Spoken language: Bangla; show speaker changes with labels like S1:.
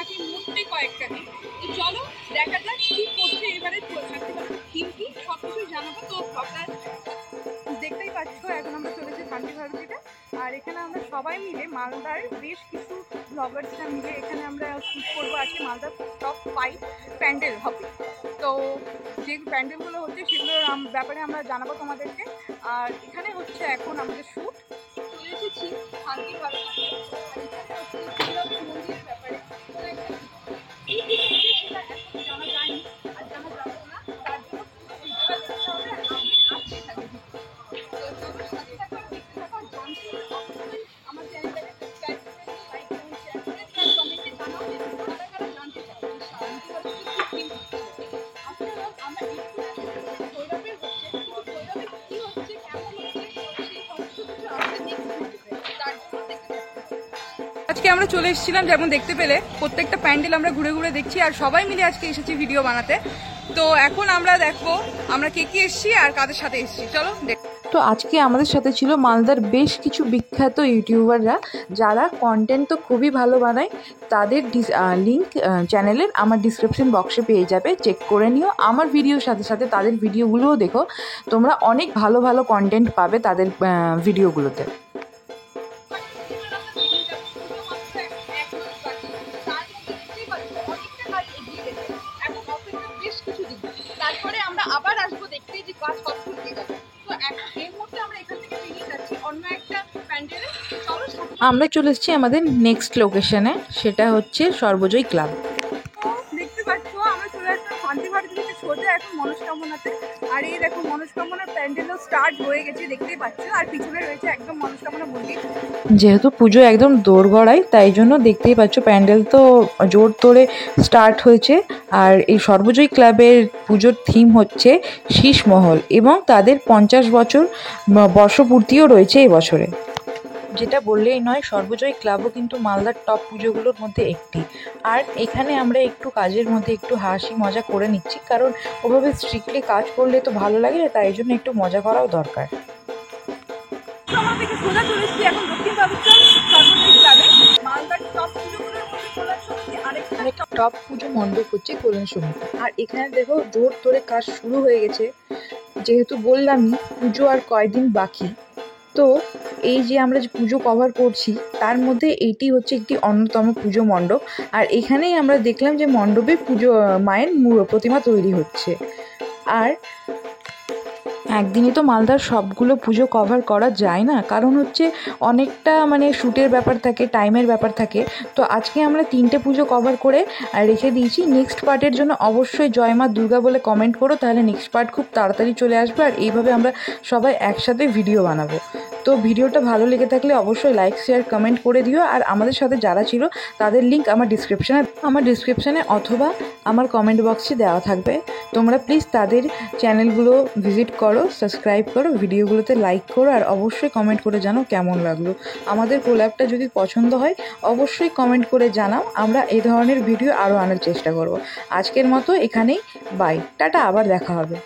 S1: বাকি মোটে কয়েকটা দিন। তো চলো দেখা যাক কি করছে এবারে থিম কি, সব কিছু জানাবো। তো ব্লগটা দেখতেই পাচ্ছ, এখন আমরা চলেছি শান্তি ভারতীতে। আর এখানে আমরা সবাই মিলে মালদার বেশ কিছু ব্লগার্সরা মিলে এখানে আমরা শ্যুট করবো। আজকে মালদার টপ 5 প্যান্ডেল হবে। তো যে প্যান্ডেলগুলো হচ্ছে সেগুলোর ব্যাপারে আমরা জানাবো তোমাদেরকে। আর এখানে হচ্ছে এখন আমাদের শ্যুট। চলে এসেছি শান্তি ভারতীতে। মন্দিরের ব্যাপারে সেটা এখন জানা যায়নি আর জানা যাবে না, তার জন্য আসতে থাকে। আমার চ্যানেলটাকে সাবস্ক্রাইব করে লাইক এবং শেয়ার করে কমেন্টে জানাও যে কারা কারা জানতে চাও আপনারা। আমরা ভৈরবের হচ্ছে, কিন্তু ভৈরবে কি হচ্ছে, কেমন হচ্ছে, সেই সমস্ত কিছু আমাদের তার জন্য দেখতে আজকে আমরা চলে এসেছিলাম। যেমন দেখতে পেলে প্রত্যেকটা প্যান্ডেল আমরা ঘুরে ঘুরে দেখছি আর সবাই মিলে আজকে এসেছি ভিডিও বানাতে। তো এখন আমরা দেখবো আমরা কে কে এসেছি আর কাদের সাথে এসেছি, চলো দেখ।
S2: তো আজকে আমাদের সাথে ছিল মালদার বেশ কিছু বিখ্যাত ইউটিউবাররা, যারা কন্টেন্ট তো খুবই ভালো বানায়। তাদের লিঙ্ক চ্যানেলের আমার ডিসক্রিপশন বক্সে পেয়ে যাবে, চেক করে নিও। আমার ভিডিওর সাথে সাথে তাদের ভিডিওগুলোও দেখো, তোমরা অনেক ভালো ভালো কন্টেন্ট পাবে তাদের ভিডিওগুলোতে।
S1: তারপরে আমরা আবার আসবো দেখতে যে কাজ কতদূর এগোবে। তো এই মুহূর্তে আমরা এখান থেকে বেরিয়ে যাচ্ছি অন্য একটা প্যান্ডেলে। চলো
S2: আমরা চলে এসেছি আমাদের নেক্সট লোকেশনে, সেটা হচ্ছে সর্বজয় ক্লাব।
S1: দেখতে পাচ্ছ আমরা চলে আসলাম শান্তি ভারতী থেকে সোজা এখন মনস্কামনাতে। আর এই দেখো মনস্কামনার প্যান্ডেলও স্টার্ট হয়ে গেছে, দেখতেই পাচ্ছ। আর পিছনে রয়েছে একদম মনস্কামনা মন্দির।
S2: যেহেতু পুজো একদম দোরগড়ায়, তাই জন্য দেখতেই পাচ্ছ প্যান্ডেল তো জোর তোরে স্টার্ট হয়েছে। আর এই সর্বজয় ক্লাবের পুজোর থিম হচ্ছে শীষমহল, এবং তাদের 50 বছর বর্ষপূর্তিও রয়েছে এই বছরে। যেটা বললেই নয়, সর্বজয় ক্লাবও কিন্তু মালদার টপ পুজোগুলোর মধ্যে একটি। আর এখানে আমরা একটু কাজের মধ্যে একটু হাসি মজা করে নিচ্ছি, কারণ ওভাবে স্ট্রিক্টলি কাজ করলে তো ভালো লাগে না, তাই জন্য একটু মজা করাও দরকার।
S1: সোজা চলে এসেছি এখন দক্ষিণ বাবুচর সর্বজয় ক্লাবে। মালদার টপ পুজোগুলোর মধ্যে তোলার সত্যি
S2: আরেকটা টপ পুজো মণ্ডপ হচ্ছে কল্যাণ সমিতি। আর এখানে দেখো জোর ধরে কাজ শুরু হয়ে গেছে। যেহেতু বললামই পুজো আর কয়দিন বাকি, তো এই যে আমরা যে পুজো কভার করছি তার মধ্যে এইটি হচ্ছে একটি অন্যতম পুজো মণ্ডপ। আর এখানেই আমরা দেখলাম যে মণ্ডপে পুজো মায়ের প্রতিমা তৈরি হচ্ছে। আর একদিনে তো মালদার সবগুলো পুজো কভার করা যায় না, কারণ হচ্ছে অনেকটা মানে শ্যুটের ব্যাপার থাকে, টাইমের ব্যাপার থাকে। তো আজকে আমরা 3টে পুজো কভার করে রেখে দিয়েছি। নেক্সট পার্টের জন্য অবশ্যই জয় মা দুর্গা বলে কমেন্ট করো, তাহলে নেক্সট পার্ট খুব তাড়াতাড়ি চলে আসবে। আর এইভাবে আমরা সবাই একসাথে ভিডিও বানাবো। তো ভিডিওটা ভালো লেগে থাকলে অবশ্যই লাইক শেয়ার কমেন্ট করে দিও। আর আমাদের সাথে যারা ছিল তাদের লিঙ্ক আমার ডিসক্রিপশানে অথবা আমার কমেন্ট বক্সে দেওয়া থাকবে। তোমরা প্লিজ তাদের চ্যানেলগুলো ভিজিট করো, সাবস্ক্রাইব করো, ভিডিওগুলোতে লাইক করো, আর অবশ্যই কমেন্ট করে জানাও কেমন লাগলো। আমাদের কোল্যাবটা যদি পছন্দ হয় অবশ্যই কমেন্ট করে জানাও, আমরা এই ধরনের ভিডিও আরও আনার চেষ্টা করব। আজকের মতো এখানেই বাই, টাটা, আবার দেখা হবে।